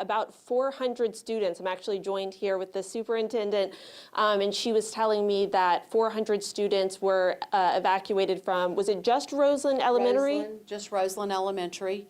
about 400 students. I'm actually joined here with the superintendent, and she was telling me that 400 students were evacuated from, was it just Roseland Elementary? Just Roseland Elementary,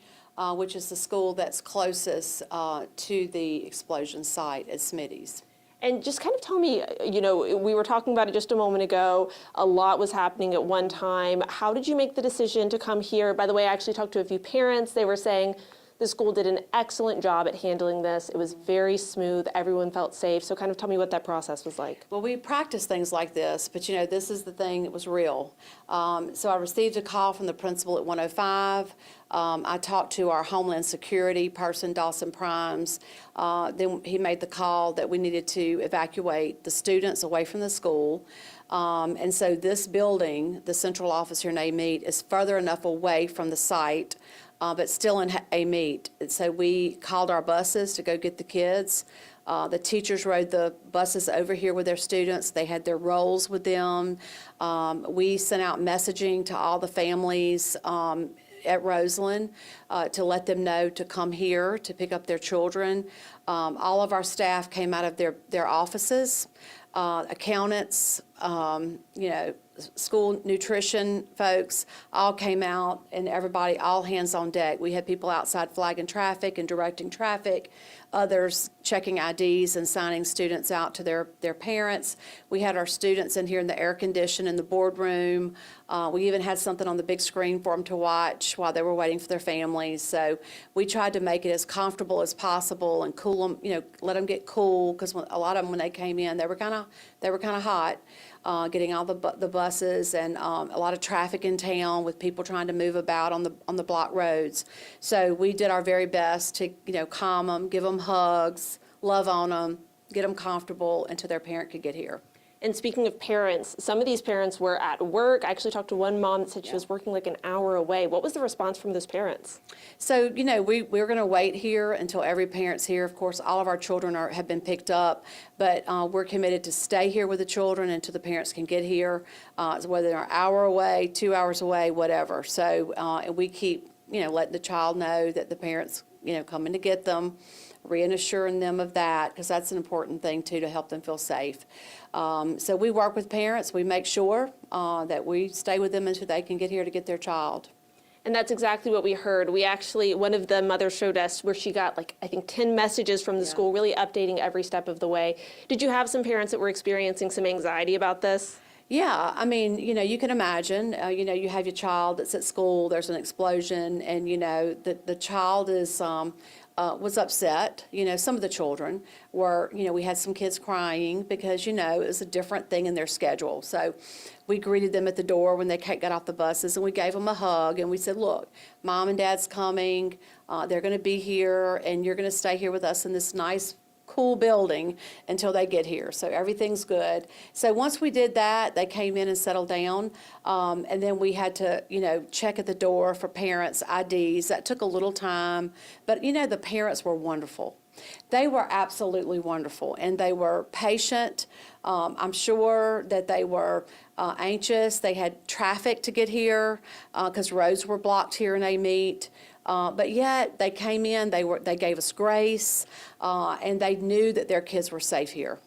which is the school that's closest to the explosion site at Smitty's. And just kind of tell me, you know, we were talking about it just a moment ago. A lot was happening at one time. How did you make the decision to come here? By the way, I actually talked to a few parents. They were saying the school did an excellent job at handling this. It was very smooth. Everyone felt safe. So kind of tell me what that process was like. Well, we practice things like this, but you know, this is the thing that was real. So I received a call from the principal at 105. I talked to our Homeland Security person, Dawson Primes. Then he made the call that we needed to evacuate the students away from the school. And so this building, the central office here in AMET, is further enough away from the site, but still in AMET. And so we called our buses to go get the kids. The teachers rode the buses over here with their students. They had their rolls with them. We sent out messaging to all the families at Roseland to let them know to come here to pick up their children. All of our staff came out of their offices, accountants, you know, school nutrition folks all came out, and everybody, all hands on deck. We had people outside flagging traffic and directing traffic, others checking IDs and signing students out to their parents. We had our students in here in the air condition in the boardroom. We even had something on the big screen for them to watch while they were waiting for their families. So we tried to make it as comfortable as possible and cool them, you know, let them get cool, because a lot of them, when they came in, they were kind of hot. Getting all the buses, and a lot of traffic in town with people trying to move about on the block roads. So we did our very best to, you know, calm them, give them hugs, love on them, get them comfortable until their parent could get here. And speaking of parents, some of these parents were at work. I actually talked to one mom that said she was working like an hour away. What was the response from those parents? So, you know, we're going to wait here until every parent's here. Of course, all of our children have been picked up, but we're committed to stay here with the children until the parents can get here, whether they're an hour away, 2 hours away, whatever. So, and we keep, you know, letting the child know that the parents, you know, coming to get them, reassuring them of that, because that's an important thing too, to help them feel safe. So we work with parents. We make sure that we stay with them until they can get here to get their child. And that's exactly what we heard. We actually, one of the mothers showed us where she got like, I think 10 messages from the school, really updating every step of the way. Did you have some parents that were experiencing some anxiety about this? Yeah, I mean, you know, you can imagine, you know, you have your child that's at school, there's an explosion, and, you know, the child is, was upset. You know, some of the children were, you know, we had some kids crying because, you know, it was a different thing in their schedule. So we greeted them at the door when they got off the buses, and we gave them a hug, and we said, look, Mom and Dad's coming, they're going to be here, and you're going to stay here with us in this nice, cool building until they get here. So everything's good. So once we did that, they came in and settled down. And then we had to, you know, check at the door for parents' IDs. That took a little time. But, you know, the parents were wonderful. They were absolutely wonderful, and they were patient. I'm sure that they were anxious. They had traffic to get here because roads were blocked here in AMET. But yet they came in, they gave us grace, and they knew that their kids were safe here.